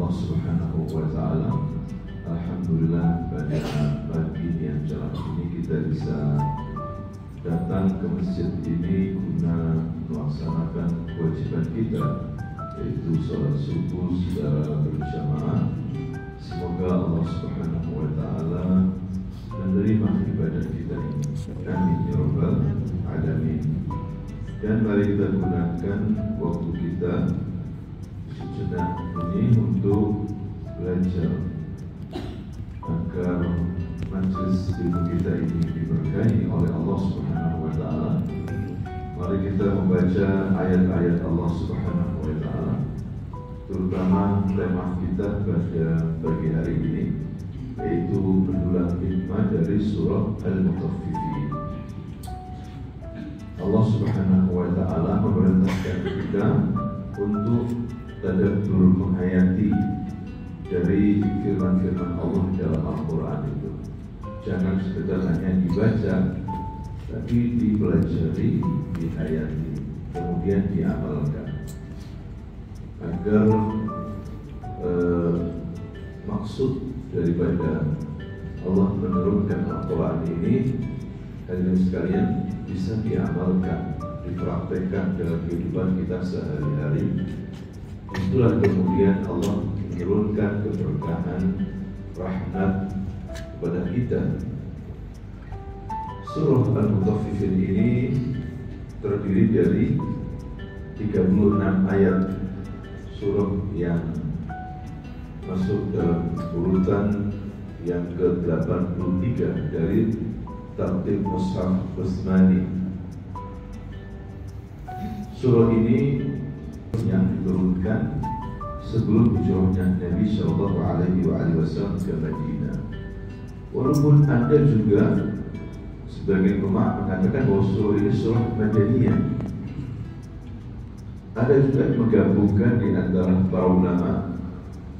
Allah Subhanahu wa Ta'ala. Alhamdulillah pada pagi yang cerah ini kita bisa datang ke masjid ini guna melaksanakan kewajiban kita, yaitu sholat subuh secara berjamaah. Semoga Allah Subhanahu wa Ta'ala menerima ibadah kita ini. Amin ya rabbal alamin. Dan mari kita gunakan waktu kita sejenak ini untuk belajar agar majelis ilmu kita ini diberkahi oleh Allah Subhanahu wa Ta'ala. Mari kita membaca ayat-ayat Allah Subhanahu wa Ta'ala, terutama tema kita pada pagi hari ini, yaitu mendulang hikmah dari surah Al-Mutaffifin. Allah Subhanahu wa Ta'ala memerintahkan kita untuk tadabbur, menghayati dari firman-firman Allah dalam Al-Quran itu. Jangan sekedar hanya dibaca, tapi dipelajari, dihayati, kemudian diamalkan, agar maksud daripada Allah menurunkan Al-Quran ini, hadirin sekalian, bisa diamalkan, dipraktekkan dalam kehidupan kita sehari-hari. Itulah kemudian Allah menurunkan keberkahan, rahmat kepada kita. Surah Al-Mutaffifin ini terdiri dari 36 ayat, surah yang masuk dalam urutan yang ke-83 dari Tartib Mushaf Utsmani. Surah ini yang diturunkan sebelum hijrahnya Nabi Shallallahu Alaihi Wasallam ke Madinah. Walaupun ada juga sebagian ulama mengatakan bahwa surah ini surah Madaniyah, ada juga yang menggabungkan di antara para ulama,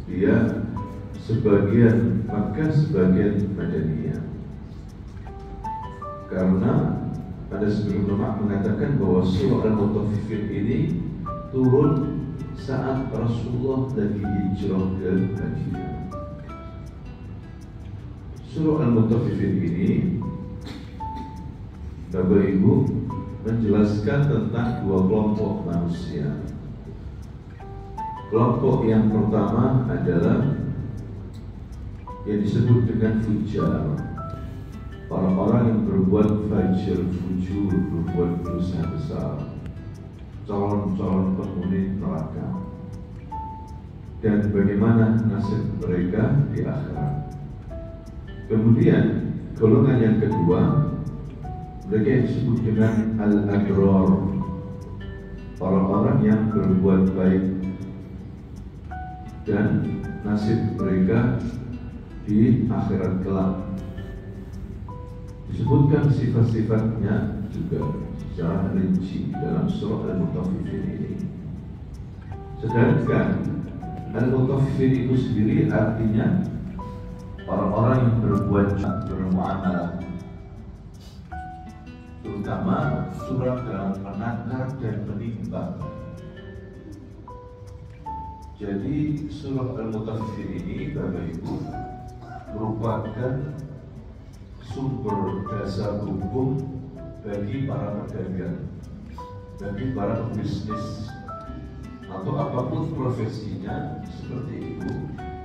dia sebagian Makkah, sebagian Madaniyah. Karena ada sebagian ulama mengatakan bahwa surah Al-Mutaffifin ini turun saat Rasulullah lagi hijrah ke Madinah. Surah Al-Mutaffifin ini, Bapak Ibu, menjelaskan tentang dua kelompok manusia. Kelompok yang pertama adalah yang disebut dengan fujar, orang-orang yang berbuat fajr, fujur, berbuat dosa besar, calon-calon penghuni neraka, dan bagaimana nasib mereka di akhirat. Kemudian golongan yang kedua, mereka yang disebut dengan al-agrar, orang-orang yang berbuat baik dan nasib mereka di akhirat kelak. Disebutkan sifat-sifatnya juga secara rinci dalam surah Al-Mutaffifin ini. Sedangkan Al-Mutaffifin itu sendiri artinya orang-orang yang berbuat bermuamalah, terutama curang dalam menakar dan menimbang. Jadi surah Al-Mutaffifin ini, Bapak Ibu, merupakan sumber dasar hukum bagi para pedagang, bagi para pebisnis, atau apapun profesinya, seperti itu,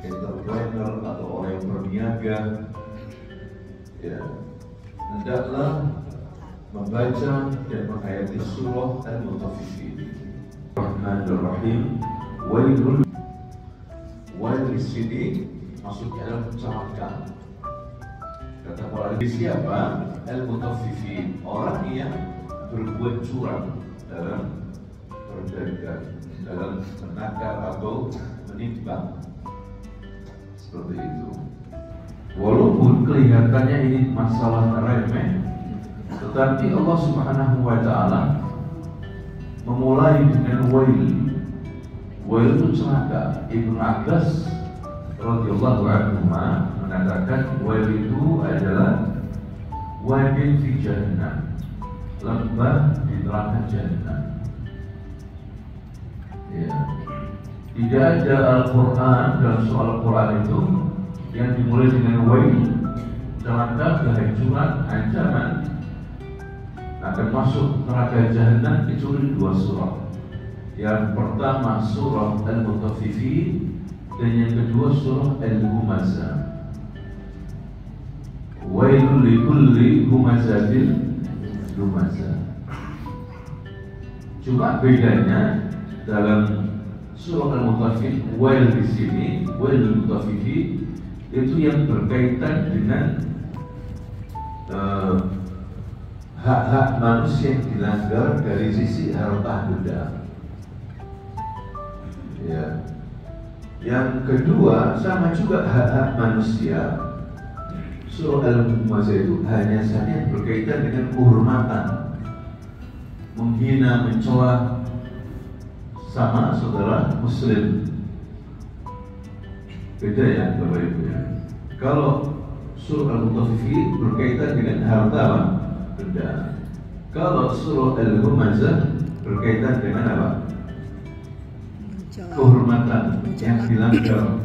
entrepreneur atau orang yang berniaga, ya, hendaklah membaca dan menghayati surah Al-Mutaffifin. Rahmanir-Rahim. Wailul, wail di sini maksudnya adalah kecelakaan. Kata para ahli, siapa? Al-Mutaffifin, orang yang berbuat curang dalam berdagang, dalam menakar atau menimbang, seperti itu. Walaupun kelihatannya ini masalah remeh, tetapi Allah Subhanahu wa Ta'ala memulai dengan wail. Wail itu celaka. Ibnu Abbas radhiyallahu anhu mengatakan wail itu adalah wadin fi jannah, lembah di neraka jannah. Ya. Tidak ada Al-Quran dalam soal Al-Quran itu yang dimulai dengan wail, celaka, kehancuran, ancaman akan masuk neraka jahanam kecuali 2 surah. Yang pertama surah Al-Mutaffifin dan yang kedua surah Al-Humazah. Wailul likulli humazatin lumazah. Cuma bedanya dalam surah Al-Mutaffifin, wail di sini, wailul mutaffifin itu yang berkaitan dengan hak-hak manusia yang dilanggar dari sisi harta benda. Ya. Yang kedua sama juga hak-hak manusia. Surah Al-Humazah itu hanya saja berkaitan dengan kehormatan, menghina, mencela sama saudara Muslim. Beda ya Bapak Ibu ya. Kalau surah Al-Mutaffifin berkaitan dengan harta benda. Kalau surah Al-Humazah berkaitan dengan apa? Kehormatan yang dilanggar,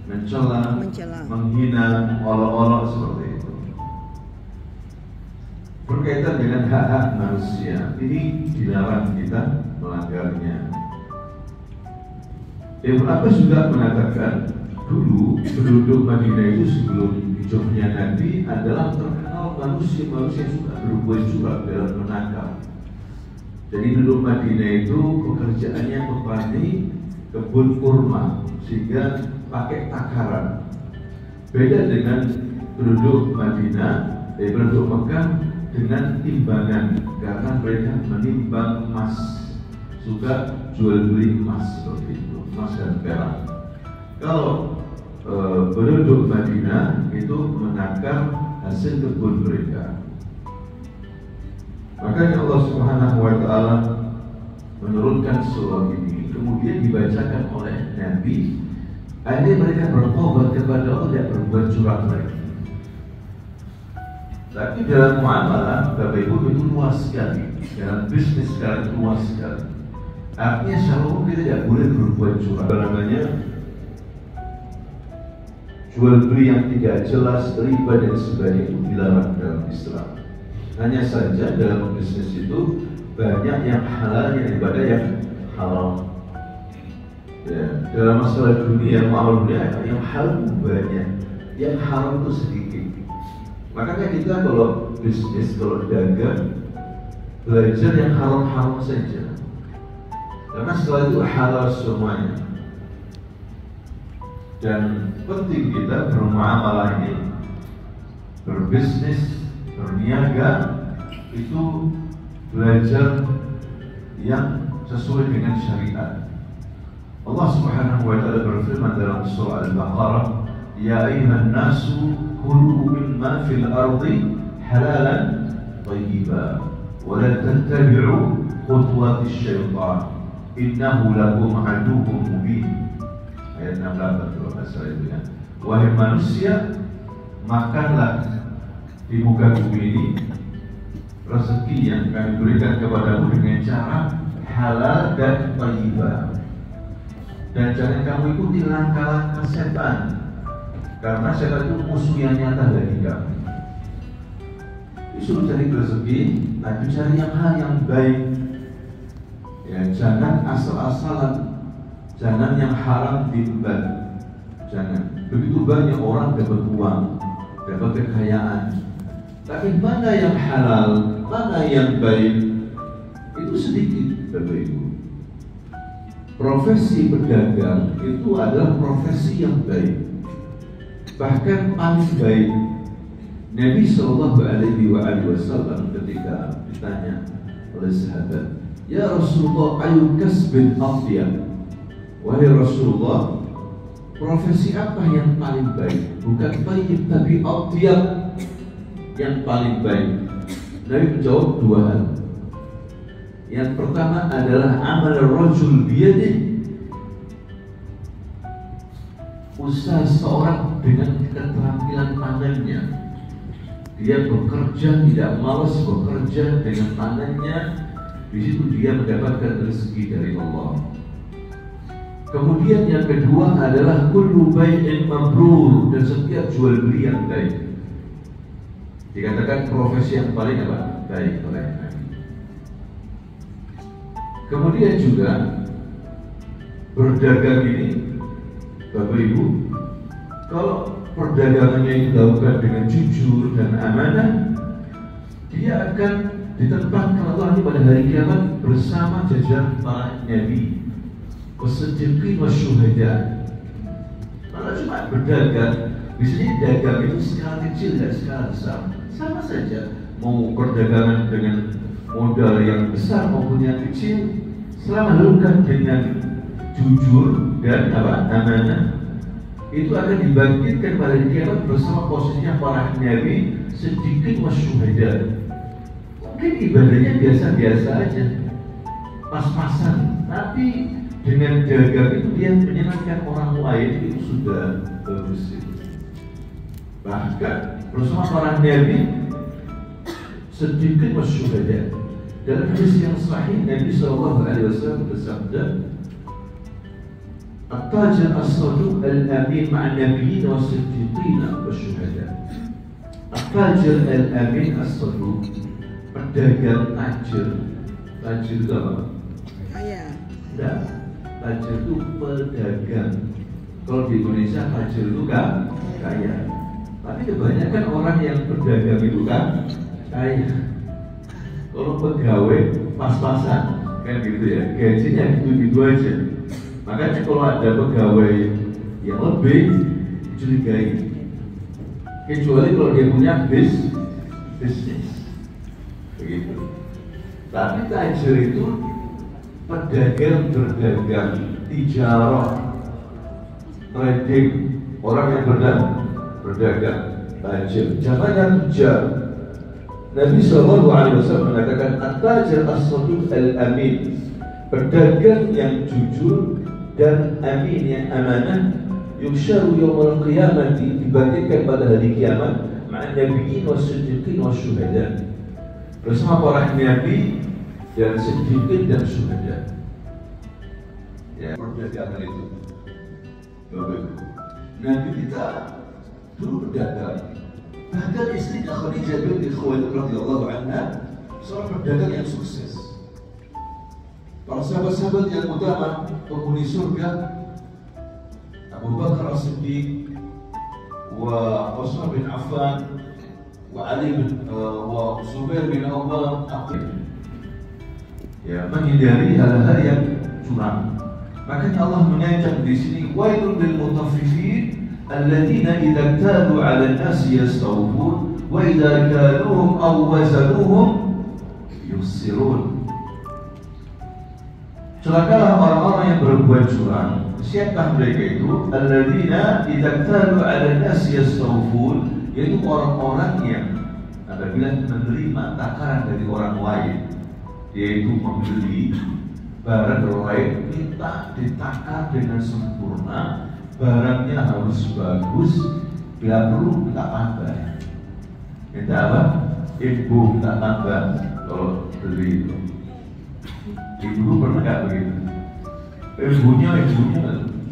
mencela, menghina, olok-olok seperti itu. Berkaitan dengan hak-hak manusia, ini dilarang kita melanggarnya. Ibnu Abbas juga mengatakan dulu penduduk Madinah itu sebelum hijrahnya Nabi adalah terkenal manusia-manusia yang suka berbuat curang dalam menangkap. Jadi penduduk Madinah itu pekerjaannya petani kebun kurma sehingga pakai takaran. Beda dengan penduduk Madinah, penduduk Mekah dengan timbangan karena mereka menimbang emas, suka jual beli emas seperti itu, emas dan perak. Kalau penduduk Madinah itu menakar hasil kebun mereka. Makanya Allah Subhanahu wa Ta'ala menurunkan surah ini, kemudian dibacakan oleh Nabi. Akhirnya mereka bertobat kepada Allah, tidak berbuat curang lagi. Tapi dalam muamalah, Bapak Ibu, itu luas sekali. Dalam bisnis sekarang luas sekali. Artinya shalom kita tidak boleh berbuat curang. Namanya jual beli yang tidak jelas, riba dan sebagainya itu dilarang dalam Islam. Hanya saja dalam bisnis itu banyak yang halal yang ibadah yang haram. Ya, dalam masalah dunia, muamalah dunia yang halal banyak, yang haram itu sedikit. Makanya kita kalau bisnis, kalau dagang, belajar yang haram-haram saja. Karena setelah itu halal semuanya. Dan penting kita bermuamalah ini, berbisnis, berniaga itu belajar yang sesuai dengan syariat. Allah Subhanahu wa Ta'ala berfirman dalam surah Al-Baqarah, "Ya ayyuhan nasu kulu mimma fil ardi halalan thayyiban wa la tattabi'u khutuwatis syaitan innahu lakum aduwwun mubin." Ayat 68 kalau bahasa itu ya. Wahai manusia, makanlah di muka bumi ini rezeki yang kami berikan kepadamu dengan cara halal dan thayyibah. Dan jangan kamu ikuti langkah-langkah setan, karena setan itu musuh yang nyata bagi kamu. Disuruh cari rezeki, tapi cari yang hal yang baik. Ya, jangan asal-asalan, jangan yang haram diemban. Jangan. Begitu banyak orang dapat uang, dapat kekayaan, tapi mana yang halal, mana yang baik, itu sedikit, Bapak Ibu. Profesi pedagang itu adalah profesi yang baik, bahkan paling baik. Nabi SAW ketika ditanya oleh sahabat, "Ya Rasulullah, ayu kasbin afdiyah?" Wahai Rasulullah, profesi apa yang paling baik? Bukan baik, tapi afdiyah, yang paling baik. Nabi menjawab 2 hal. Yang pertama adalah amal rajul biyadih, usaha seorang dengan keterampilan tangannya. Dia bekerja, tidak malas bekerja dengan tangannya. Di situ dia mendapatkan rezeki dari Allah. Kemudian yang kedua adalah kullu bai'in mabrur, dan setiap jual beli yang baik. Dikatakan profesi yang paling apa? Baik oleh Nabi. Kemudian juga berdagang ini, Bapak Ibu, kalau perdagangannya itu dilakukan dengan jujur dan amanah, dia akan ditempatkan Allah pada hari kiamat bersama jajaran para nabi, wasiddiqin wasyuhada. Kalau cuma berdagang, biasanya dagang itu skala kecil dan skala besar, sama saja. Mau perdagangan dengan modal yang besar maupun yang kecil, selama dilakukan dengan jujur dan amanah, itu akan dibangkitkan pada kiamat bersama posisinya para nabi, siddiqin wasyuhada. Mungkin ibadahnya biasa-biasa aja, pas-pasan, tapi dengan dagang itu dia menyenangkan orang lain, itu sudah bagus. Bahkan bersama para nabi, sedikit wasyuhada. Dalam hadis yang sahih, Nabi SAW bersabda, "At-tajir as-saduq al-amin ma'an nabiyyin was-siddiqin wasyuhada." At-tajir al-amin as-saduq, pedagang tajir. Tajir itu apa? Kaya. Tidak. Tajir itu pedagang. Kalau di Indonesia tajir itu kan kaya. Tapi kebanyakan orang yang berdagang itu kan kaya. Kalau pegawai pas-pasan kan gitu ya, gajinya gitu-gitu aja. Makanya kalau ada pegawai yang lebih dicurigai, kecuali kalau dia punya bisnis begitu. Tapi tajir itu pedagang, berdagang, tijarah, trading, orang yang berdagang, tajir. Jangan tujar. Nabi SAW mengatakan, at-tajir as-saduq al-amin, pedagang yang jujur dan amin, yang amanah, yuksharu yawmal qiyamati, dibangkitkan pada hari kiamat, ma'an nabiyyin was-siddiqin wasyuhada, bersama para nabi dan siddiqin dan syuhada. Ya, perdagangan itu bagus. Nabi kita dulu berdagang. Bahkan istrinya Khadijah binti Khuwailid radhiyallahu anha seorang pedagang yang sukses. Para sahabat-sahabat yang utama penghuni surga, Abu Bakar As-Siddiq, wa Utsman bin Affan, wa Ali bin wa Zubair bin Awwam, ya, menghindari hal-hal yang curang. Makanya Allah mengancam di sini, wailul lil mutaffifin alladzina idza iktalu 'alan nasi yastawfun wa idza kaluhum aw wazanuhum yukhsirun. Celakalah orang-orang yang berbuat curang. Siapa mereka itu? Alladzina idza iktalu 'alan nasi yastawfun, yaitu orang-orang yang apabila menerima takaran dari orang lain, yaitu membeli barang orang lain, minta ditakar dengan sempurna, barangnya harus bagus, bila perlu minta tambah. Minta apa? Ibu minta tambah kalau beli itu. Ibu pernah nggak begitu? Ibunya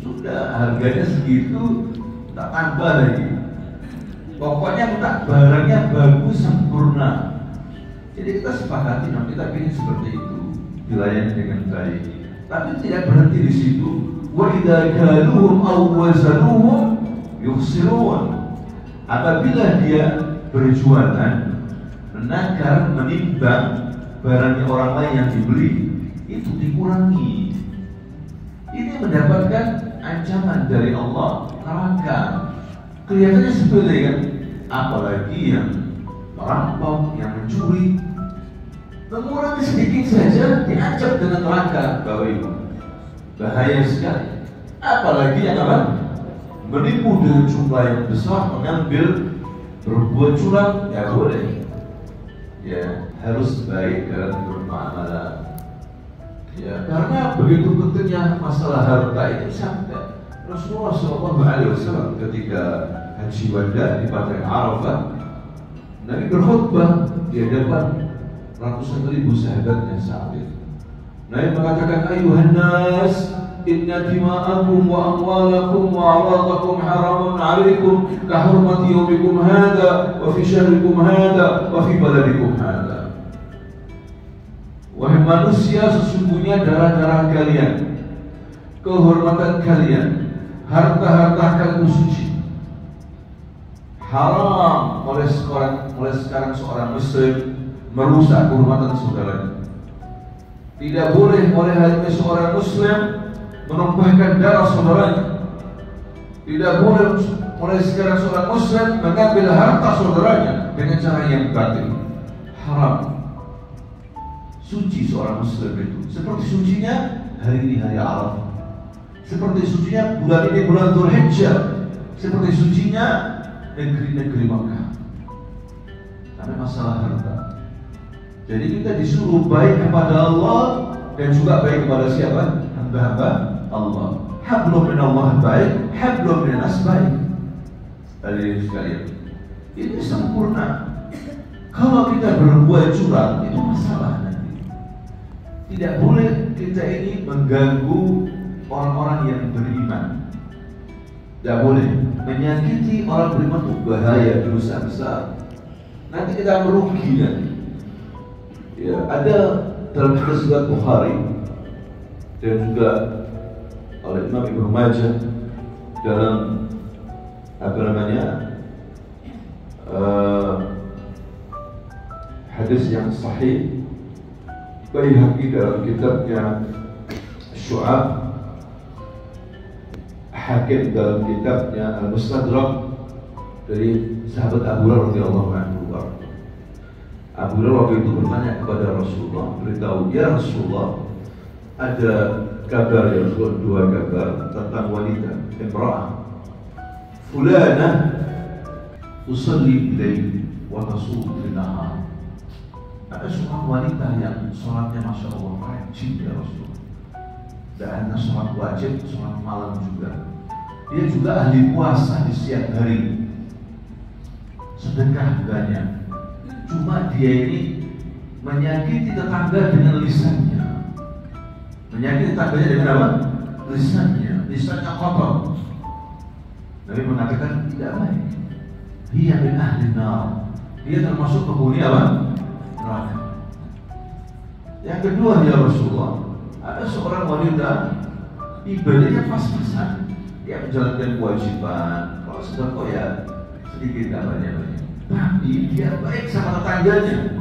sudah harganya segitu, tak tambah lagi. Pokoknya minta barangnya bagus, sempurna. Jadi kita sepakati, kita ingin seperti itu, dilayani dengan baik. Tapi tidak berhenti di situ. Wa idza kaluhum aw wazanuhum yukhsirun. Apabila dia berjualan, menakar, menimbang barangnya orang lain yang dibeli, itu dikurangi. Ini mendapatkan ancaman dari Allah, neraka. Kelihatannya sepele kan? Apalagi yang merampok, yang mencuri, mengurangi sedikit saja diancam dengan neraka, Bapak Ibu. Bahaya sekali. Apalagi yang apa? Menipu dengan jumlah yang besar, mengambil, berbuat curang, ya boleh. Ya, harus baik dalam bermuamalah. Ya, karena begitu pentingnya masalah harta ini sampai Rasulullah SAW ketika haji wada di Padang Arafah, Nabi berkhutbah di hadapan ratusan ribu sahabatnya saat itu. Nabi mengatakan, ayuhan nas, inna dima'akum wa amwalakum wa a'radakum haramun 'alaikum ka hurmati yawmikum hadha wa fi syahrikum hadha wa fi baladikum hadha. Wahai manusia, sesungguhnya darah-darah kalian, kehormatan kalian, harta-harta kalian suci. Haram oleh sekarang seorang muslim merusak kehormatan saudaranya. Tidak boleh oleh hari ini seorang muslim menumpahkan darah saudaranya. Tidak boleh mulai sekarang seorang muslim mengambil harta saudaranya dengan cara yang batil. Haram. Suci seorang muslim itu seperti sucinya hari ini hari Arafah, seperti sucinya bulan ini bulan Dzulhijjah, seperti sucinya negeri-negeri Makkah. Karena masalah harta. Jadi kita disuruh baik kepada Allah dan juga baik kepada siapa? Hamba-hamba Allah. Hablum minallah baik, hablum minas baik. Hadirin sekalian, ini sempurna. Kalau kita berbuat curang, itu masalah nanti. Tidak boleh kita ini mengganggu orang-orang yang beriman. Tidak boleh menyakiti orang beriman, itu bahaya, dosa besar. Nanti kita merugi nanti. Ya, ada dalam hadis riwayat Bukhari dan juga oleh Imam Ibnu Majah dalam hadis yang sahih, Baihaqi dalam kitabnya Syu'ab, Hakim dalam kitabnya Al-Mustadrak dari sahabat Abu Hurairah radhiyallahu anhu. Abu Hurairah waktu itu bertanya kepada Rasulullah, beritahu, ya Rasulullah, ada kabar ya Rasulullah, dua kabar tentang wanita, imra'ah fulanah tusalli bilail wa tasum bil nahar. Ada seorang wanita yang sholatnya masya Allah rajin ya Rasulullah, dan hanya sholat wajib, sholat malam juga. Dia juga ahli puasa di siang hari, sedekah banyak. Cuma dia ini menyakiti tetangga dengan lisannya. Menyakiti tetangganya dengan apa? Lisannya. Lisannya kotor. Nabi mengatakan tidak baik. Dia min ahli nar. Dia termasuk penghuni apa? Neraka. Yang kedua ya Rasulullah, ada seorang wanita ibadahnya pas-pasan. Dia menjalankan kewajiban. Kalau sedekah ya sedikit tak banyak. Tapi dia baik sama tetangganya.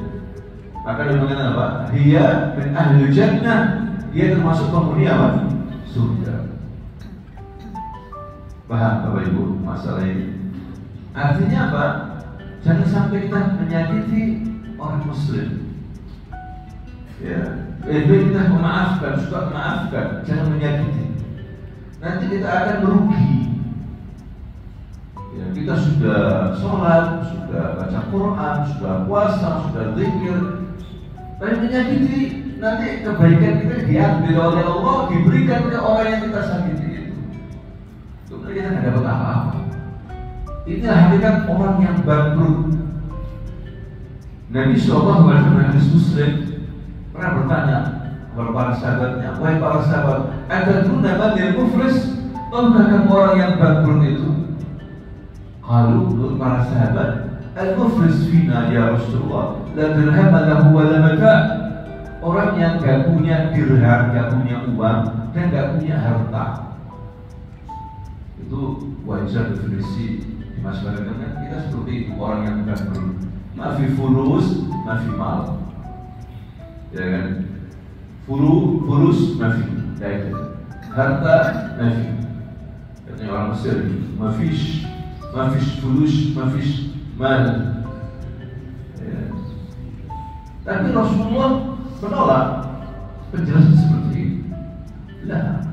Maka dia mengatakan apa? Dia min ahli jannah. Dia termasuk penghuni apa? Surga. Paham Bapak Ibu masalah ini? Artinya apa? Jangan sampai kita menyakiti orang muslim. Ya, kita memaafkan, suka memaafkan, jangan menyakiti. Nanti kita akan merugi. Ya, kita sudah sholat, sudah baca Quran, sudah puasa, sudah zikir, tapi menyakiti, nanti kebaikan kita diambil oleh Allah, diberikan ke orang yang kita sakiti itu. Kemudian kita tidak dapat apa-apa. Inilah hakikat orang yang bangkrut. Nabi SAW hadis Muslim pernah bertanya kepada para sahabatnya, wahai para sahabat, atadruna manil muflis? Tahukah kamu orang yang bangkrut itu? Kalau menurut para sahabat, al-muflis fina ya Rasulullah, la dirham lahu wa la mata'. Orang yang gak punya dirham, gak punya uang, dan gak punya harta. Itu wajar definisi di masyarakat kita seperti itu, orang yang bangkrut. Mafi fulus, mafi mal. Ya kan? Fulus mafi, ya itu. Harta mafi. Katanya orang Mesir, mafish fulus, mafish mal. Ya. Tapi Rasulullah menolak penjelasan seperti ini. Nah,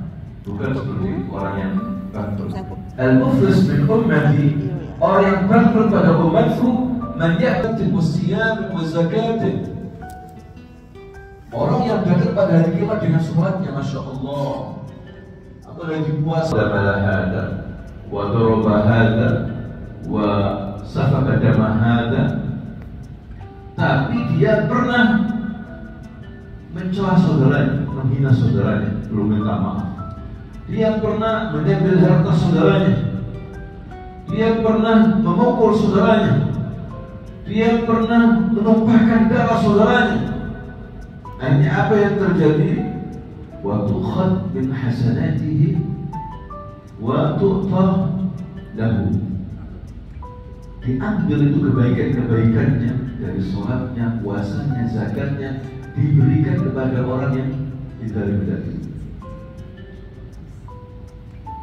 bukan seperti orang yang bangkrut. Al-muflis min ummati, orang yang bangkrut pada umatku, man ya'ti bisiyam wa zakat. Orang yang bangkrut pada hari kiamat dengan sholatnya, masya Allah, atau lagi puasa, hada, wa daraba hada, wa safaka dama hada, tapi dia pernah mencela saudaranya, menghina saudaranya, belum minta maaf. dia pernah mengambil harta saudaranya, dia pernah memukul saudaranya, dia pernah menumpahkan darah saudaranya. Akhirnya apa yang terjadi? Wa tukhad min hasanatihi wa tu'ta lahu. Diambil itu kebaikan-kebaikannya dari sholatnya, puasanya, zakatnya, diberikan kepada orang yang dizalimi tadi.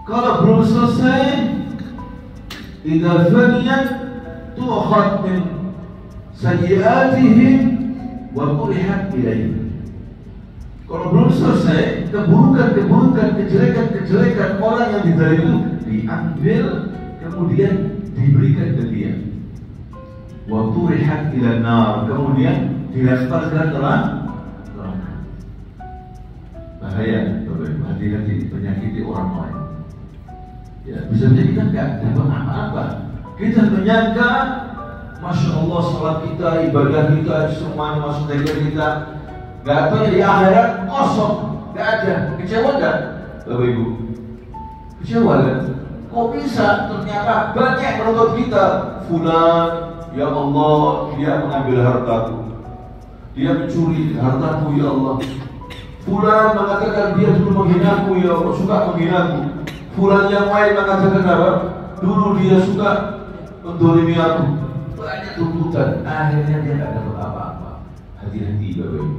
Kalau belum selesai, idza faniyat tu'khad min sayyi'atihim wa turihat ilayhi. Kalau belum selesai, keburukan-keburukan, kejelekan-kejelekan orang yang dizalimi itu diambil, kemudian diberikan ke dia. Wa turihat ila nar, kemudian dilemparkan ke neraka. Bahaya, hati-hati menyakiti orang lain. Ya, bisa jadi kita nggak dapat apa-apa. Kita menyangka, masya Allah, salat kita, ibadah kita, semuanya masuk negara kita, nggak tahu di akhirat kosong, nggak ada. Kecewa nggak, Bapak Ibu? Kecewa kan? Kok bisa? Ternyata banyak menuntut kita. Fulan, ya Allah, dia mengambil hartaku, dia mencuri hartaku, ya Allah. Fulan mengatakan dia dulu menghinaku, ya Allah, suka menghinaku. Fulan yang lain mengatakan apa? Dulu dia suka mendolimi aku. Banyak tuntutan, akhirnya dia tidak dapat apa-apa. Hati-hati Bapak Ibu.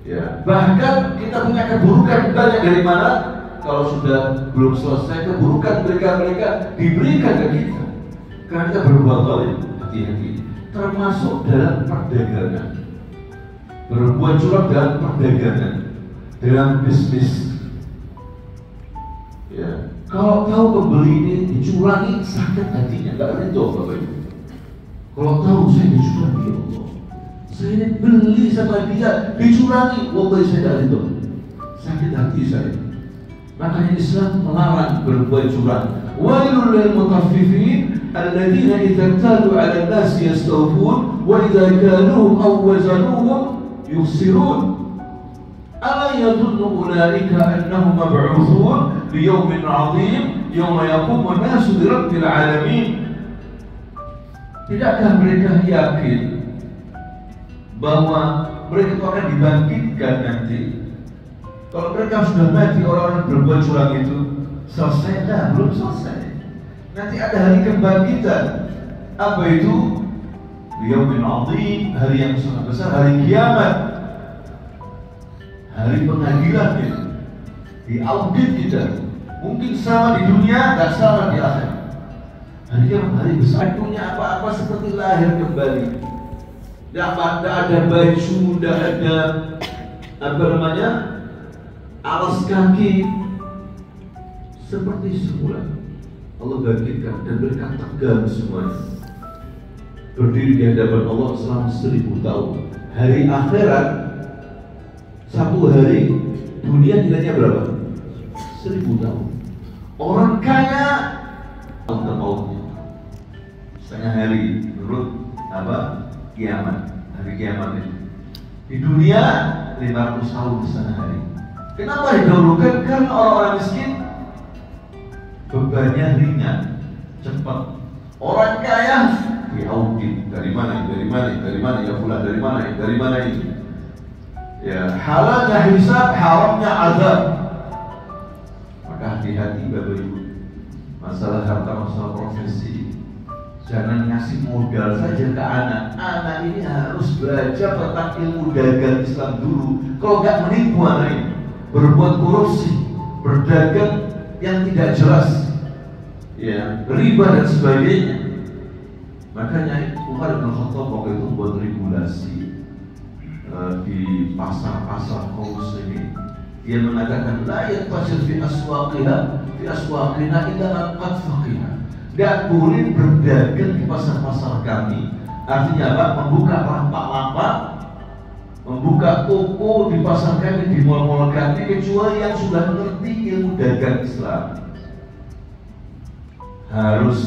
Ya, bahkan kita punya keburukan banyak dari mana? Kalau sudah belum selesai keburukan mereka diberikan ke kita. Karena kita berbuat zalim, hati-hati. Termasuk dalam perdagangan. Berbuat curang dalam perdagangan, dalam bisnis. Ya, kalau tahu pembeli ini dicurangi, sakit hatinya, nggak ridho Bapak Ibu. Kalau tahu saya dicurangi, ya Allah, saya ini beli sama dia dicurangi, wallahi saya nggak ridho, sakit hati saya. Makanya Islam melarang berbuat curang. Wailul lil mutaffifin alladzina idza talu 'ala an-nasi yastawfun wa idza kaluhum aw wazanuhum yukhsirun. Ala yadhunnu ulaika annahum mab'uthun li yawmin 'adzim yawma yaqumu an-nasu li rabbil 'alamin. Tidakkah mereka yakin bahwa mereka akan dibangkitkan nanti? Kalau mereka sudah mati, orang-orang berbuat curang itu selesai? Dah, belum selesai. Nanti ada hari kebangkitan. Apa itu? Yaumul 'adzim, hari yang sangat besar, hari kiamat, hari pengadilan itu. Diaudit kita. Mungkin sama di dunia, tak sama di akhirat. Hari kiamat, hari besar. Punya apa-apa seperti lahir kembali. Tidak ada baju, tidak ada apa namanya, alas kaki, seperti semula. Allah bangkitkan dan mereka tegang semuanya, berdiri di hadapan Allah selama 1000 tahun. Hari akhirat, satu hari dunia nilainya berapa? 1000 tahun. Orang kaya tahun setengah hari menurut apa? Kiamat, hari kiamat itu. Di dunia 500 tahun setengah hari. Kenapa didahulukan? Karena orang-orang miskin bebannya ringan, cepat. Orang kaya diaudit, dari mana ya fulan, dari mana ini. Ya, halalnya hisab, haramnya azab. Maka hati-hati Bapak Ibu. Masalah harta, masalah profesi. Jangan ngasih modal saja ke anak. Anak ini harus belajar tentang ilmu dagang Islam dulu. Kalau nggak menipu anak ini, berbuat korupsi, berdagang yang tidak jelas, ya, riba dan sebagainya. Makanya Umar bin Khattab waktu itu buat regulasi di pasar-pasar kaum muslimin. Dia mengatakan la yatashir fi aswaqina illa man qad faqiha. Gak boleh berdagang di pasar-pasar kami. Artinya apa? Membuka lapak-lapak, membuka toko di pasar kami, di mal-mal kami, kecuali yang sudah mengerti ilmu dagang Islam. Harus,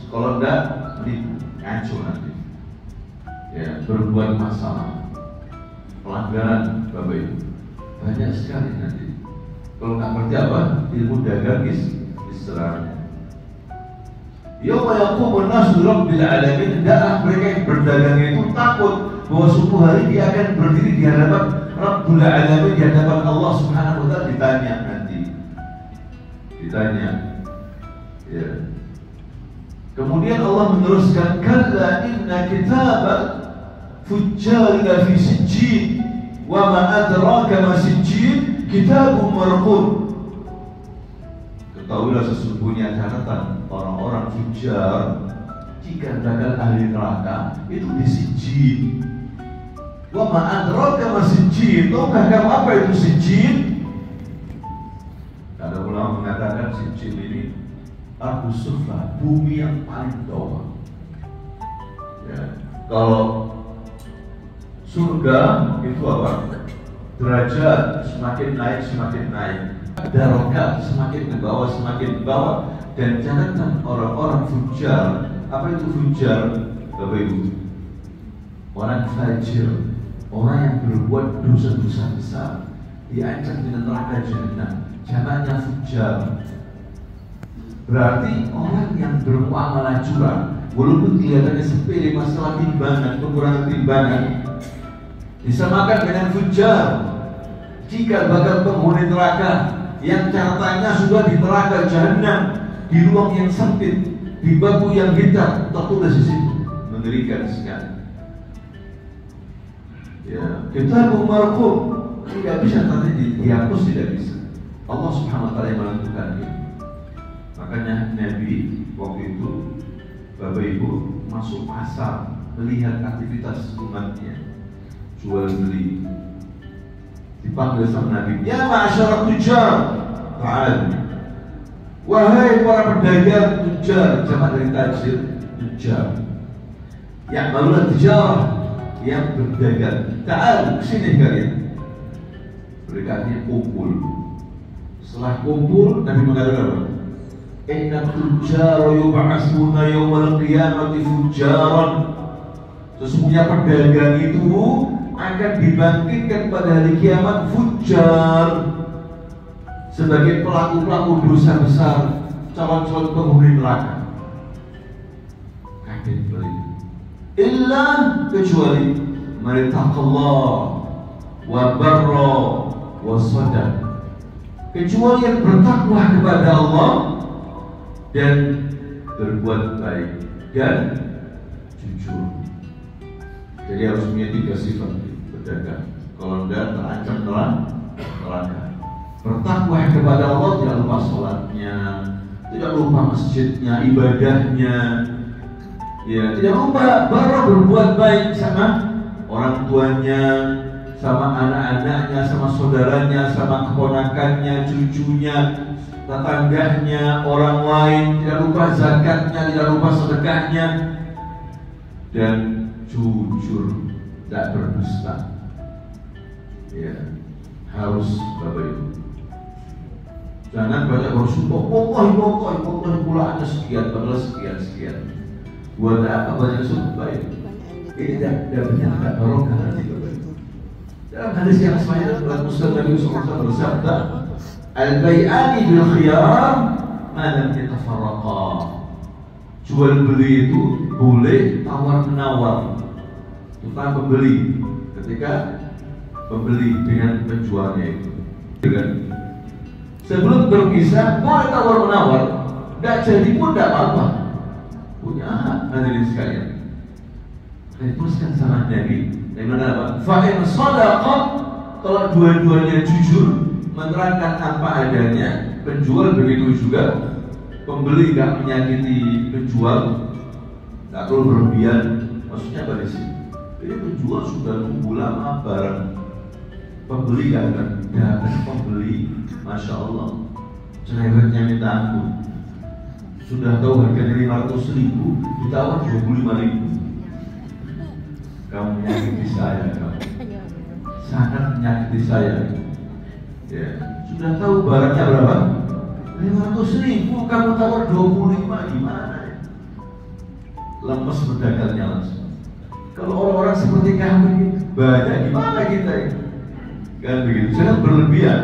kalau enggak menipu, ngaco nanti. Ya, berbuat masalah, pelanggaran Bapak Ibu banyak sekali nanti. Kalau nggak ngerti apa? Ilmu dagang Islam. Yauma yaqumun nasu rabbil alamin, hendaklah mereka yang berdagang itu takut bahwa suatu hari dia akan berdiri di hadapan Rabbul Alamin, di hadapan Allah Subhanahu wa taala, ditanya nanti. Ditanya. Ya. Kemudian Allah meneruskan, kalla inna kitabal fujjar fi sijjin wa ma adraka ma sijjin kitabun marqum. Ketahuilah sesungguhnya catatan orang-orang fujjar jika bakal ahli neraka itu di sijjin. Wa ma adraka ma sijjin, tahukah kamu apa itu sijjin? Ada ulama mengatakan sijjin ini ardu sufla, bumi yang paling bawah. Ya. Kalau surga itu apa? Derajat semakin naik, darajat semakin ke bawah, dan catatan orang-orang fujjar. Apa itu fujjar, Bapak Ibu? Orang fajir, orang yang berbuat dosa-dosa besar, diancam dengan neraka jahanam. Jamaknya fujjar. Berarti orang yang bermuamalah curang, walaupun kelihatannya sepele masalah timbangan, kekurangan timbangan, disamakan dengan fujjar. Jika bakal penghuni neraka yang catatannya sudah di neraka jahanam, di ruang yang sempit, di batu yang hitam, tertulis di situ, mengerikan sekali. Ya, kita marqum, tidak bisa nanti dihapus, tidak bisa. Allah Subhanahu wa taala yang menentukan ini. Makanya Nabi waktu itu, Bapak Ibu, masuk pasar melihat aktivitas umatnya, jual beli. Dipanggil sama Nabi, ya ma'asyarah tujar, ta'al. Wahai para pedagang tujar, jamak dari tajir, tujar. Yang malulah tujar, yang berdagang, ta'al, kesini kalian. Mereka kumpul. Setelah kumpul, Nabi mengatakan apa? Inna tujjara yub'atsuna yawmal qiyamati fujjaran. Sesungguhnya pedagang itu akan dibangkitkan pada hari kiamat fujjar, sebagai pelaku-pelaku dosa besar, calon-calon penghuni neraka. Kaget balik. Illa, kecuali man taqallah wa barra wa sadaq, kecuali yang bertakwa kepada Allah dan berbuat baik dan jujur. Jadi harus punya 3 sifat pedagang. Kalau tidak terancam neraka. Bertakwa kepada Allah, tidak lupa sholatnya, tidak lupa masjidnya, ibadahnya, ya, tidak lupa baru berbuat baik sama orang tuanya, sama anak-anaknya, sama saudaranya, sama keponakannya, cucunya, tetangganya, orang lain. Tidak lupa zakatnya, tidak lupa sedekahnya, dan jujur, tidak berdusta. Ya, harus Bapak Ibu. Jangan banyak bersumpah, wallahi pulaannya sekian, padahal sekian. Buat apa banyak sumpah itu? Ini tidak benar, tidak barokah nanti Bapak Ibu. Dalam hadis yang sahih, Rasulullah Nabi SAW bersabda, al-bai'ani bil khiyar ma lam yatafarraqa. Jual beli itu boleh tawar menawar, tentang pembeli ketika pembeli dengan penjualnya itu. Dengan sebelum berpisah boleh tawar menawar, tidak jadi pun tidak apa-apa, punya hak. Hadirin sekalian, teruskan sama Nabi. Bagaimana apa? Fa'in sadaqah, kalau dua-duanya jujur menerangkan apa adanya, penjual begitu juga, pembeli tidak menyakiti penjual, tidak perlu berlebihan. Maksudnya apa di sini? Ini penjual sudah nunggu lama barang, pembeli tidak akan datang. Pembeli, masya Allah, cerewetnya minta ampun. Sudah tahu harganya 500.000, ditawar 25.000. Kamu menyakiti saya, kamu sangat menyakiti saya. Ya, sudah tahu barangnya berapa? 500.000, kamu tawar 25, gimana ya? Lemes pedagangnya langsung. Kalau orang-orang seperti kamu ini banyak, gimana kita ini? Kan begitu, jangan berlebihan.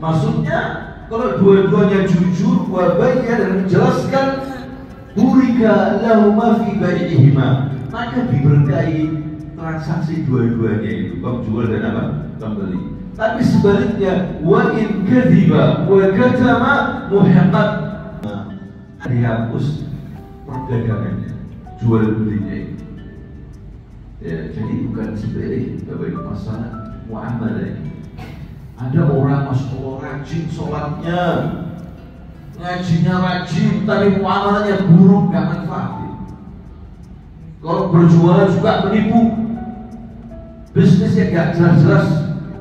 Maksudnya kalau dua-duanya jujur, wabayya dan menjelaskan, burika lahuma fi bai'ihima, maka diberkahi transaksi dua-duanya itu, penjual dan apa? Pembeli. Tapi sebaliknya, wa in kadhiba wa katama muhiqat, dihapus perdagangannya, jual belinya itu. Ya, jadi bukan sepele Bapak Ibu masalah muamalah ini. Ada orang masuk Allah rajin sholatnya, ngajinya rajin, tapi muamalahnya buruk, gak manfaatin. Kalau berjualan juga menipu, bisnisnya gak jelas-jelas,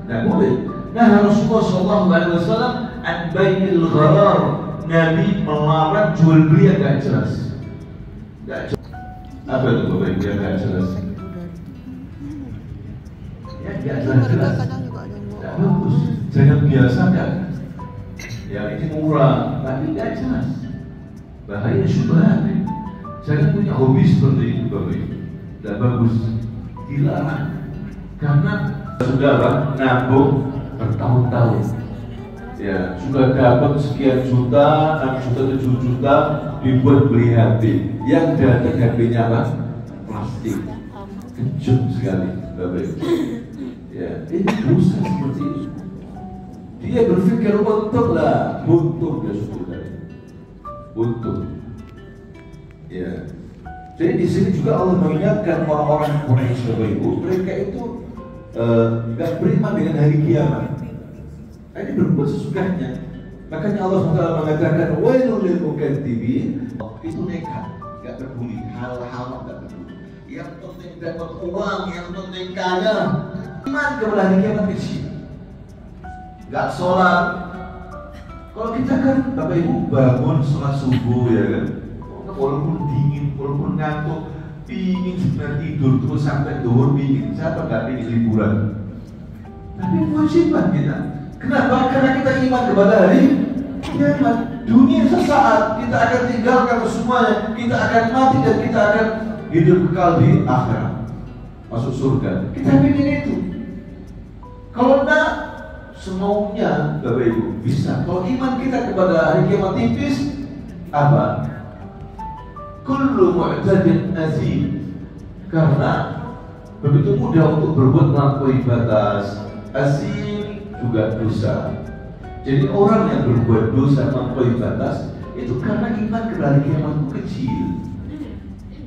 gak boleh. Nah, Rasulullah SAW an bai'il gharar, Nabi melarang jual beli yang gak jelas. Gak jelas. Apa itu Bapak Ibu yang gak jelas? Ya gak jelas-jelas. Gak bagus. Jangan biasa kan? Ya ini murah, tapi gak jelas. Bahaya syubhat. Jangan punya hobi seperti itu Bapak Ibu. Gak bagus. Dilarang. Karena saudara nabung bertahun-tahun. Ya, sudah dapat sekian juta, 6 juta, 7 juta dibuat beli HP. Yang datang HP-nya apa? Plastik. Kejut sekali Bapak Ibu. Ya, ini dosa seperti itu. Dia berpikir untung lah, buntung dia saudara. Buntung. Ya. Jadi di sini juga Allah mengingatkan orang-orang Quraisy Bapak Ibu, mereka itu nggak beriman dengan hari kiamat. Ini berbuat sesukanya. Makanya Allah SWT mengatakan, wailul lil mukadzibin. Itu nekat, nggak peduli hal-hal, nggak peduli. Yang penting dapat uang, yang penting kaya. Iman kepada hari kiamat kecil. Nggak sholat. Kalau kita kan Bapak Ibu bangun sholat subuh ya kan, walaupun dingin, walaupun ngantuk, pingin sebenarnya tidur terus sampai duhur, pingin. Siapa nggak pingin liburan? Tapi kewajiban kita. Kenapa? Karena kita iman kepada hari kiamat. Dunia sesaat, kita akan tinggalkan semuanya, kita akan mati dan kita akan hidup kekal di akhirat, masuk surga. Kita ingin itu. Kalau enggak, semaunya Bapak Ibu bisa. Kalau iman kita kepada hari kiamat tipis, apa? Kullu mu'tadin azim. Karena begitu mudah untuk berbuat melampaui batas. Azim juga dosa. Jadi orang yang berbuat dosa melampaui batas itu karena iman kepada hari kiamat kecil.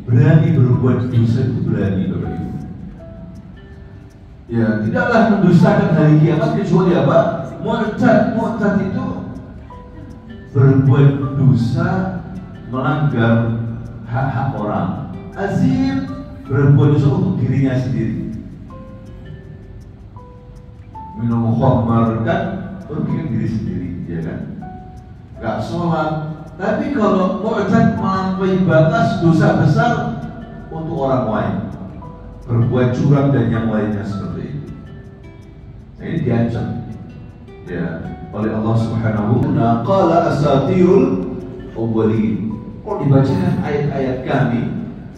Berani berbuat dosa itu berani Bapak Ibu. Ya, tidaklah mendustakan hari kiamat kecuali apa? Mu'tad itu berbuat dosa, melanggar hak-hak orang. Azim berbuat dosa untuk dirinya sendiri. Minum khamar kan merugikan diri sendiri, ya kan? Gak sholat. Tapi kalau mu'tad melampaui batas, dosa besar untuk orang lain, berbuat curang dan yang lainnya seperti itu. Nah, ini diancam ya oleh Allah Subhanahu wa ta'ala. Qala asatirul awwalin. Kalau dibacakan ayat-ayat kami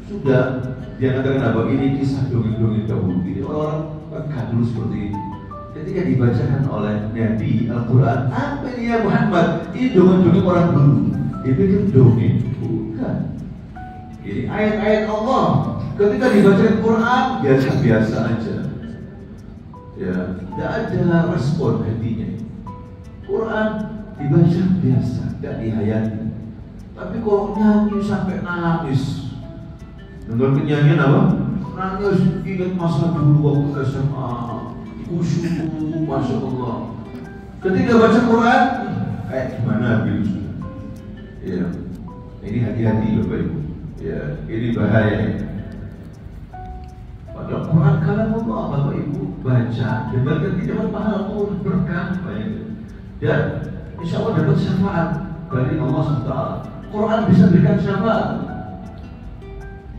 sudah diangkat apa? Ini kisah dongeng-dongeng dahulu. Jadi orang dulu seperti itu. Ketika dibacakan oleh Nabi Al-Quran, apa ini ya Muhammad? Ini dongeng-dongeng orang dulu. Dipikir dongeng, bukan. Ini ayat-ayat Allah. Ketika dibacakan Quran, biasa-biasa aja. Ya, tidak ada respon hatinya. Quran dibaca biasa, tidak dihayati. Tapi kalau nyanyi sampai nangis, dengar penyanyian apa? Nangis, ingat masa dulu waktu SMA, khusyuk, Masya Allah. Ketika baca Quran, kayak gimana gitu? Ya, ini hati-hati Bapak Ibu. Ya, ini bahaya. Padahal Quran kalam Allah, Bapak Ibu baca, dengarkan, tidak berpahala, berkah, dan insya Allah dapat syafaat dari Allah SWT. Quran bisa berikan syafaat.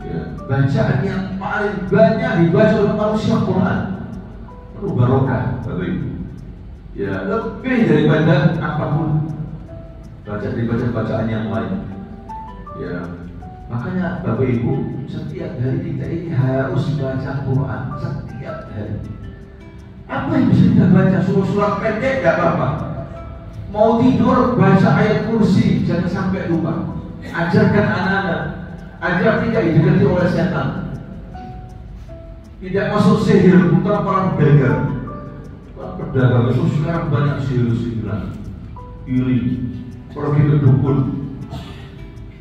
Ya, bacaan yang paling banyak dibaca oleh manusia Quran penuh barokah Bapak Ibu. Ya, lebih daripada apapun daripada bacaan yang lain. Ya, makanya Bapak Ibu setiap hari kita ini harus baca Quran setiap hari. Apa yang bisa kita baca? Surat pendek gak apa-apa. Mau tidur baca ayat kursi, jangan sampai lupa. Ajarkan anak-anak agar tidak didekati oleh setan, tidak masuk sihir, bukan para pedagang. Pedagang itu sekarang banyak sihir-sihiran, iri, pergi ke dukun.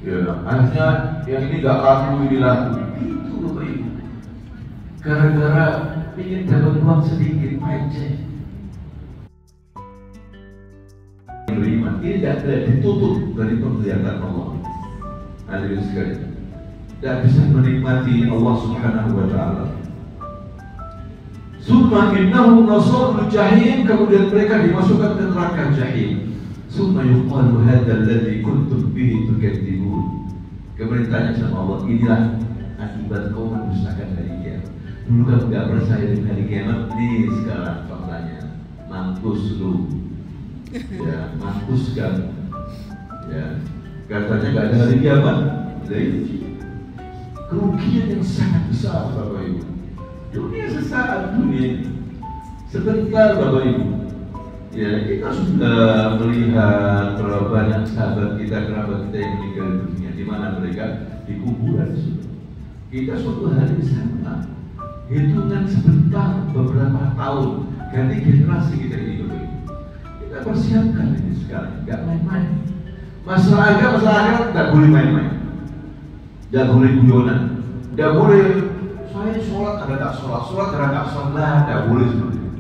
Ya, akhirnya yang ini gak laku, ini laku. Itu Bapak Ibu. Gara-gara ingin dapat uang sedikit, aja. Beriman, ini tidak ditutup dari penglihatan Allah. Hadirin sekalian, tidak bisa menikmati Allah Subhanahu wa Ta'ala. Summa innahum lasalul jahim, kemudian mereka dimasukkan ke neraka jahim. Summa yuqalu hadzal ladzi kuntum bihi tukadzibun. Kemudian tanya sama Allah, inilah akibat kau mendustakan hari kiamat. Dulu kamu tidak percaya dengan hari kiamat, nih sekarang faktanya, mampus lu. Ya, mampus kan. Ya, katanya gak ada hari kiamat. Jadi kerugian yang sangat besar Bapak Ibu. Dunia sesaat, dunia ini sebentar Bapak Ibu. Ya, kita sudah melihat berapa banyak sahabat kita, kerabat kita yang meninggal dunia, di mana mereka di kuburan sudah. Kita suatu hari di sana, hitungan sebentar, beberapa tahun, ganti generasi kita ini Bapak Ibu. Kita persiapkan ini sekarang, nggak main-main. Masalah agama nggak boleh main-main, nggak boleh guyonan, nggak boleh saya sholat ada tak sholat, sholat ada tak sholat, nggak boleh seperti itu,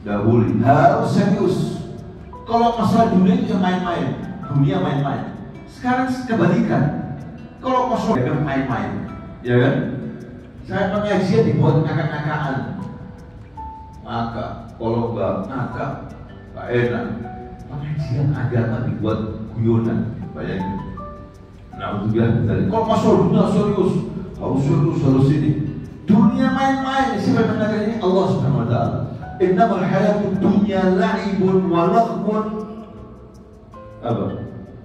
nggak boleh, harus serius. Kalau masalah dunia itu main-main, dunia main-main. Sekarang kebalikan, kalau masalah main-main, ya kan? Saya pengajian dibuat ngakak-ngakakan, ngakak, kalau nggak ngakak gak enak. Pengajian agama dibuat guyonan, bayangin. Nah, untuk bilang tadi, kalau masalah dunia serius, harus ini. Dunia main-main, siapa yang mengatakan ini? Allah Subhanahu wa Ta'ala. Innamal hayatud dunya la'ibun wa laghwun apa?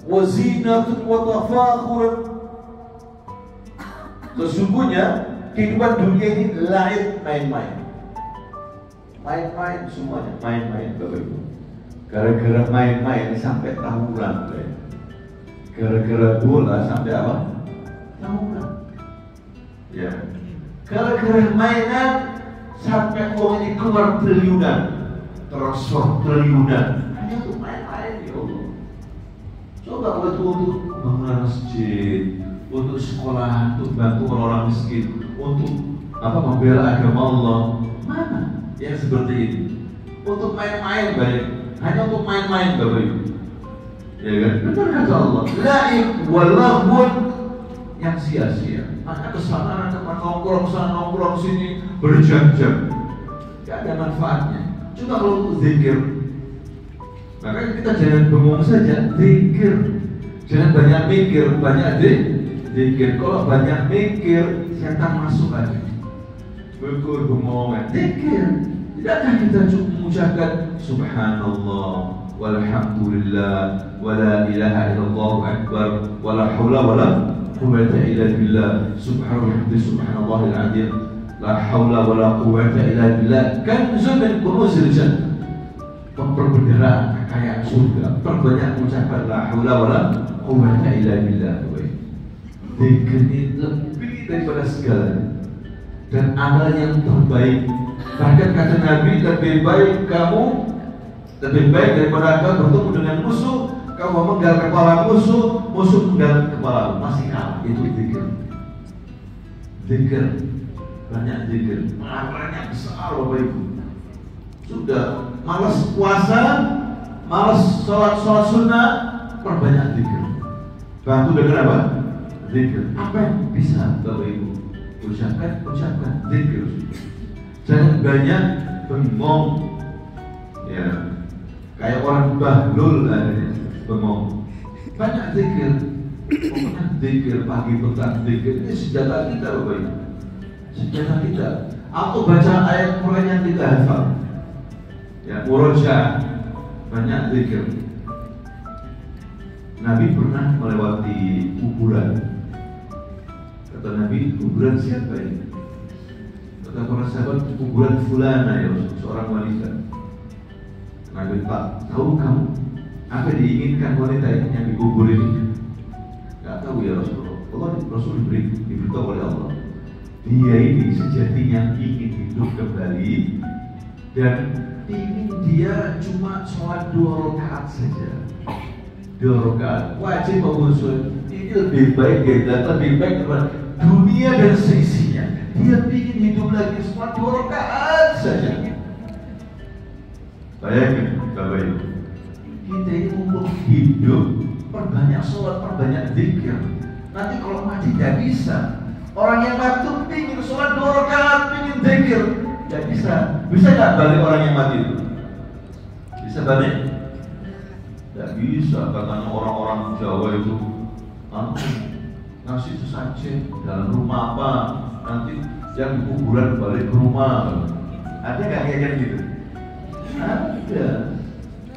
Wa zinatun wa tafakhurun. Sesungguhnya kehidupan dunia ini la'ib, main-main. Main-main semuanya, main-main Bapak Ibu. Gara-gara main-main sampai tawuran, gara-gara bola sampai apa? Tawuran. Ya. Gara-gara mainan sampai uang ini keluar triliunan, transfer triliunan, hanya untuk main-main ya Allah. Coba kalau itu untuk bangunan masjid, untuk sekolah, untuk bantu orang-orang miskin, untuk apa membela agama Allah, mana yang seperti ini? Untuk main-main baik. Hanya untuk main-main Bapak Ibu. Ya kan? Benar kata Allah. La'ib walaghun, yang sia-sia. Hanya kesana nongkrong sana nongkrong sini berjam-jam. Gak ada manfaatnya. Cuma kalau untuk zikir, makanya kita jangan bengong saja, zikir. Jangan banyak mikir, banyak zikir. Kalau banyak mikir, setan masuk aja. Bekur bengong, zikir. Tidakkah kita cukup mengucapkan Subhanallah walhamdulillah wala ilaha illallah akbar wala hawla wala quwwata illa billah subhanallahil azim la hawla wala quwwata illa billah kanzun min kunuzil jannah, pemperbendaharaan kekayaan surga. Perbanyak ucapan la hawla wala quwwata illa billah. Zikir ini lebih daripada segalanya dan amal yang terbaik. Bahkan kata Nabi, lebih baik daripada engkau bertemu dengan musuh, kau memenggal kepala musuh menggal kepala, masih kalah. Itu zikir. Zikir, banyak zikir, marahnya besar Bapak Ibu. Sudah malas puasa, malas sholat sunnah, perbanyak zikir. Bantu dengan apa? Zikir. Apa yang bisa Bapak Ibu ucapkan zikir. Jangan banyak bengong, ya, kayak orang bahlul aja, bengong. Banyak zikir, pokoknya zikir pagi petang zikir. Ini senjata kita Bapak Ibu, senjata kita. Atau baca ayat Quran yang kita hafal, ya, murojaah, banyak zikir. Nabi pernah melewati kuburan. Kata Nabi, kuburan siapa ini? Kata para sahabat, kuburan fulana, ya, seorang wanita. Nabi, Pak, tahu kamu? Apa diinginkan wanita yang dikubur ini? Gak tahu ya Rasulullah. Rasul diberitahu oleh Allah. Dia ini sejatinya ingin hidup kembali dan ingin dia cuma sholat 2 rakaat saja. 2 rakaat wajib mengusul. Ini lebih baik lebih baik daripada dunia dan seisinya. Dia ingin hidup lagi sholat 2 rakaat saja. Bayangin Bapak Ibu, kita ini untuk hidup, perbanyak sholat, perbanyak zikir. Nanti kalau mati tidak bisa. Orang yang mati itu ingin sholat 2 rakaat, ingin zikir, tidak bisa. Bisa nggak balik orang yang mati itu? Bisa balik? Tidak bisa. Katanya orang-orang Jawa itu ngasih sesajen dalam rumah apa, nanti yang di kuburan balik ke rumah. Ada nggak kayak gitu? Ada.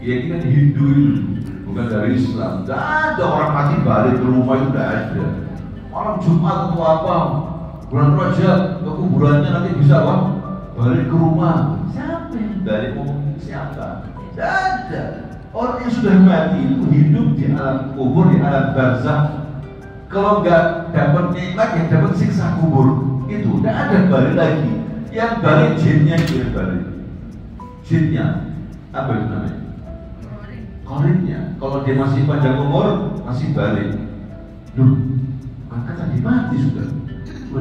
Ya ini kan Hindu itu, bukan dari Islam. Tidak ada orang mati balik ke rumah, itu tidak ada. Malam Jumat atau apa, bulan Rajab ke kuburannya nanti bisa apa? Balik ke rumah. Siapa yang balik? Siapa? Tidak ada. Orang yang sudah mati itu hidup di alam kubur, di alam barzakh. Kalau nggak dapat nikmat, yang dapat siksa kubur. Itu tidak ada balik lagi. Yang balik jinnya itu yang balik. Jinnya apa itu namanya? Korinnya. Kalau dia masih panjang umur, masih balik. Duh, maka tadi mati sudah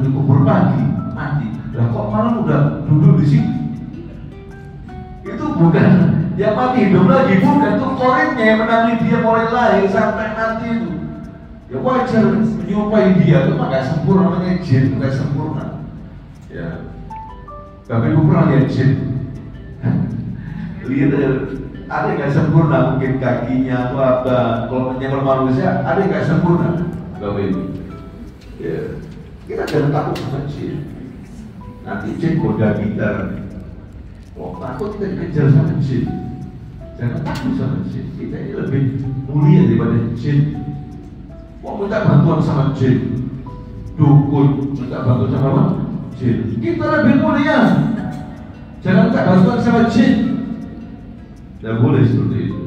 dikubur pagi, mati. Lah kok malam udah duduk di sini? Itu bukan dia mati hidup lagi, bukan. Itu korinnya yang menangani dia mulai lahir sampai mati itu. Ya wajar menyerupai dia, itu mah gak sempurna, namanya jin, gak sempurna. Ya, Bapak Ibu pernah lihat jin? Lihat, ada yang gak sempurna, mungkin kakinya atau apa. Kalau menyamar manusia, ada yang gak sempurna, Bapak Ibu. Ya, kita jangan takut sama jin. Nanti jin goda kita. Kalau takut kita dikejar sama jin. Jangan takut sama jin. Kita ini lebih mulia daripada jin. Mau minta bantuan sama jin, dukun minta bantuan sama apa? Jin. Kita lebih mulia. Jangan minta bantuan sama jin. Tidak boleh seperti itu.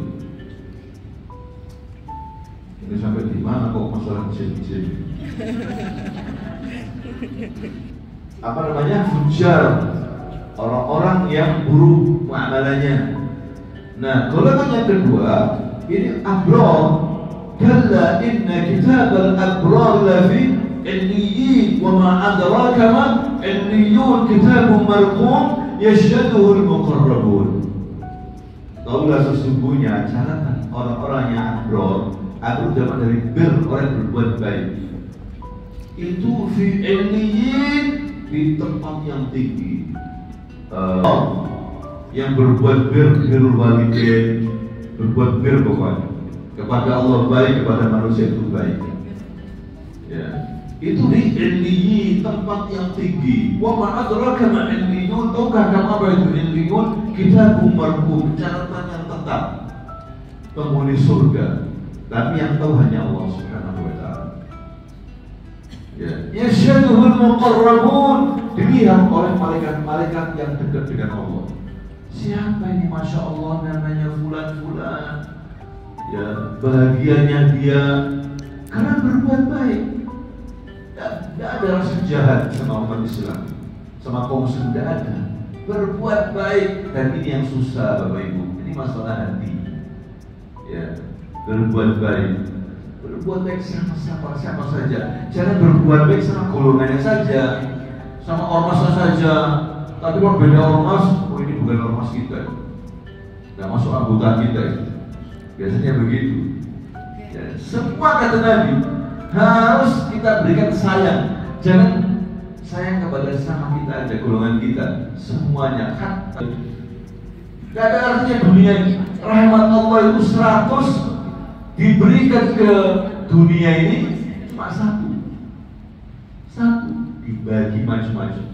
Ini sampai di mana kok masalah jin-jin? Apa namanya? Fujar. Orang-orang yang buruk muamalahnya. Nah, golongan yang kedua ini abrar. Kalla inna kitabal abrar lafi illiyin wa ma adraka ma illiyun kitabun marqum yashhaduhu al-muqarrabun. Taulah sesungguhnya catatan orang-orang yang abrar, abrar dapat dari bir, orang yang berbuat baik. Itu fi illiyin, di tempat yang tinggi. Yang berbuat birrul walidain, berbuat bir pokoknya. Kepada Allah baik, kepada manusia itu baik. Ya, itu di illiyin, tempat yang tinggi. Wa ma adraka ma illiyun, tahukah kamu apa itu illiyun? Kitabun marqum, catatan yang tetap, penghuni surga. Tapi yang tahu hanya Allah Subhanahu wa taala. Ya, yashhaduhul muqarrabun, dilihat oleh malaikat-malaikat yang dekat dengan Allah. Siapa ini? Masya Allah, namanya fulan-fulan. Ya, bahagianya dia karena berbuat baik. Tidak ada rasa jahat sama umat Islam, sama kaum muslim, tidak ada. Berbuat baik, dan ini yang susah Bapak Ibu. Ini masalah hati. Ya, berbuat baik. Berbuat baik sama siapa saja. Jangan berbuat baik sama golongannya saja, sama ormasnya saja. Tapi kalau beda ormas, oh ini bukan ormas kita, nggak masuk anggota kita. Biasanya begitu. Ya, semua kata Nabi harus kita berikan sayang. Jangan sayang kepada sama kita aja, golongan kita, semuanya. Gak ada artinya dunia ini. Rahmat Allah itu 100 diberikan ke dunia ini cuma satu dibagi macam-macam.